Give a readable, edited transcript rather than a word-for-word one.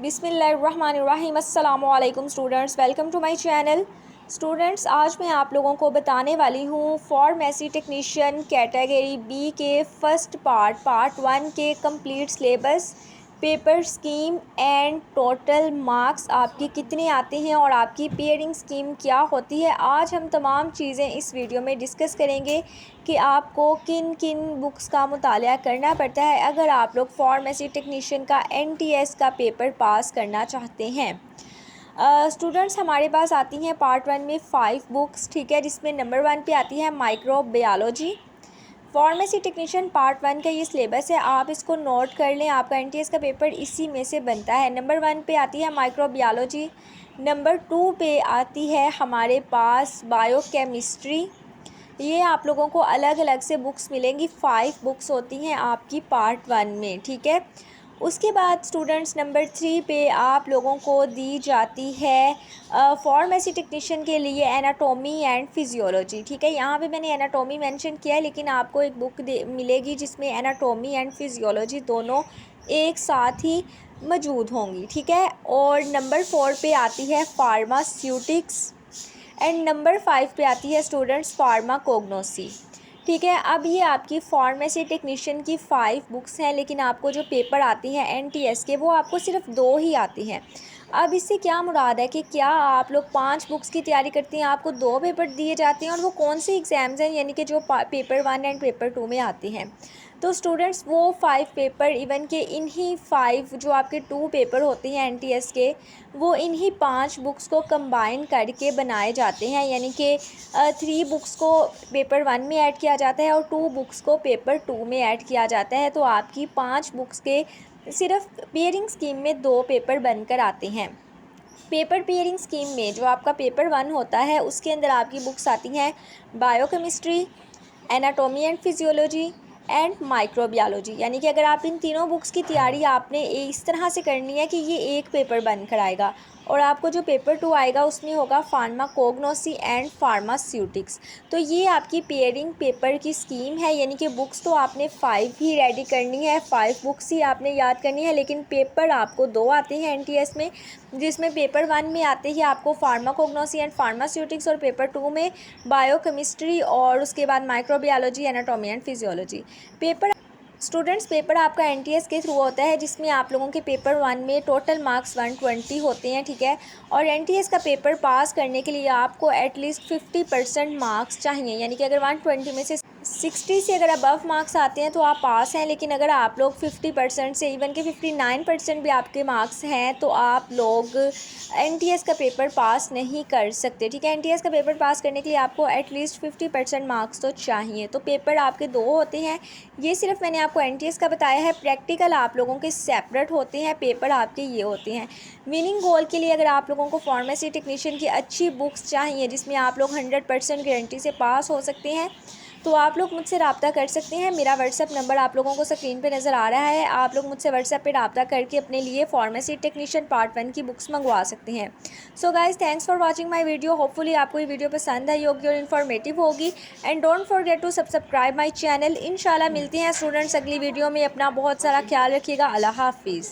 बिस्मिल्लाहिर्रहमानिर्रहीम। अस्सलामु अलैकुम students, welcome to my channel. Students, आज मैं आप लोगों को बताने वाली हूँ फार्मेसी टेक्नीशियन कैटेगरी बी के फर्स्ट पार्ट 1 के complete syllabus, paper scheme and total marks आपके कितने आते हैं और आपकी पेयरिंग स्कीम क्या होती है। आज हम तमाम चीज़ें इस वीडियो में डिस्कस करेंगे कि आपको किन किन बुक्स का मुताला करना पड़ता है अगर आप लोग फार्मेसी टेक्नीशियन का NTS का पेपर पास करना चाहते हैं। स्टूडेंट्स, हमारे पास आती हैं पार्ट 1 में 5 बुक्स, ठीक है, जिसमें नंबर 1 पे आती है माइक्रोबायोलॉजी। फार्मेसी टेक्नीशियन पार्ट 1 का ये सिलेबस है, आप इसको नोट कर लें, आपका NTS का पेपर इसी में से बनता है। नंबर 1 पे आती है माइक्रोबायोलॉजी, नंबर 2 पे आती है हमारे पास बायोकेमिस्ट्री। ये आप लोगों को अलग अलग से बुक्स मिलेंगी, 5 बुक्स होती हैं आपकी पार्ट 1 में, ठीक है। उसके बाद स्टूडेंट्स नंबर 3 पे आप लोगों को दी जाती है फार्मेसी टेक्नीशियन के लिए एनाटॉमी एंड फिजियोलॉजी, ठीक है। यहाँ पे मैंने एनाटॉमी मेंशन किया है, लेकिन आपको एक बुक मिलेगी जिसमें एनाटॉमी एंड फिजियोलॉजी दोनों एक साथ ही मौजूद होंगी, ठीक है। और नंबर 4 पे आती है फार्मास्यूटिक्स एंड नंबर 5 पे आती है स्टूडेंट्स फार्माकोग्नोसी, ठीक है। अब ये आपकी फार्मेसी टेक्नीशियन की 5 बुक्स हैं, लेकिन आपको जो पेपर आती हैं NTS के वो आपको सिर्फ 2 ही आती हैं। अब इससे क्या मुराद है कि क्या आप लोग 5 बुक्स की तैयारी करते हैं, आपको 2 पेपर दिए जाते हैं और वो कौन से एग्ज़ाम्स हैं, यानी कि जो पेपर 1 एंड पेपर 2 में आते हैं। तो स्टूडेंट्स, वो 5 पेपर इवन के इन्हीं 5 जो आपके 2 पेपर होते हैं NTS के, वो इन्हीं 5 बुक्स को कंबाइन करके बनाए जाते हैं, यानी कि 3 बुक्स को पेपर 1 में ऐड किया जाता है और 2 बुक्स को पेपर 2 में ऐड किया जाता है। तो आपकी 5 बुक्स के सिर्फ पेयरिंग स्कीम में 2 पेपर बनकर आते हैं। पेपर पेयरिंग स्कीम में जो आपका पेपर 1 होता है उसके अंदर आपकी बुक्स आती हैं biochemistry, anatomy and physiology and microbiology, यानी कि अगर आप इन तीनों बुक्स की तैयारी आपने इस तरह से करनी है कि ये एक पेपर बनकर आएगा और आपको जो पेपर 2 आएगा उसमें होगा फार्माकोग्नोसी एंड फार्मास्यूटिक्स। तो ये आपकी पेयरिंग पेपर की स्कीम है, यानी कि बुक्स तो आपने 5 ही रेडी करनी है, 5 बुक्स ही आपने याद करनी है, लेकिन पेपर आपको 2 आते हैं NTS में, जिसमें पेपर 1 में आते ही आपको फार्माकोग्नोसी एंड फार्मास्यूटिक्स और पेपर 2 में बायोकेमिस्ट्री और उसके बाद microbiology, anatomy and physiology. Paper आपका NTS के थ्रू होता है, जिसमें आप लोगों के पेपर 1 में टोटल मार्क्स 120 होते हैं, ठीक है। और NTS का पेपर पास करने के लिए आपको एटलीस्ट 50% मार्क्स चाहिए, यानी कि अगर 120 में से 60 से अगर अबव मार्क्स आते हैं तो आप पास हैं, लेकिन अगर आप लोग 50% से इवन के 59% भी आपके मार्क्स हैं तो आप लोग NTS का पेपर पास नहीं कर सकते, ठीक है। NTS का पेपर पास करने के लिए आपको एटलीस्ट 50% मार्क्स तो चाहिए। तो पेपर आपके 2 होते हैं, ये सिर्फ मैंने आपको NTS का बताया है, प्रैक्टिकल आप लोगों के सेपरेट होते हैं, पेपर आपके ये होते हैं। मीनिंग गोल के लिए अगर आप लोगों को फार्मेसी टेक्नीशियन की अच्छी बुक्स चाहिए जिसमें आप लोग 100% गारंटी से पास हो सकते हैं, तो आप लोग मुझसे रब्ता कर सकते हैं। मेरा व्हाट्सएप नंबर आप लोगों को स्क्रीन पे नज़र आ रहा है, आप लोग मुझसे व्हाट्सएप पे रब्ता करके अपने लिए फार्मेसी टेक्नीशियन पार्ट 1 की बुक्स मंगवा सकते हैं। So guys, thanks for watching my video. Hopefully आपको ये वीडियो पसंद आई होगी और इन्फॉर्मेटिव होगी। And don't forget to subscribe my channel. इंशाल्लाह मिलते हैं स्टूडेंट्स अगली वीडियो में। अपना बहुत सारा ख्याल रखिएगा। अल्लाह हाफिज़।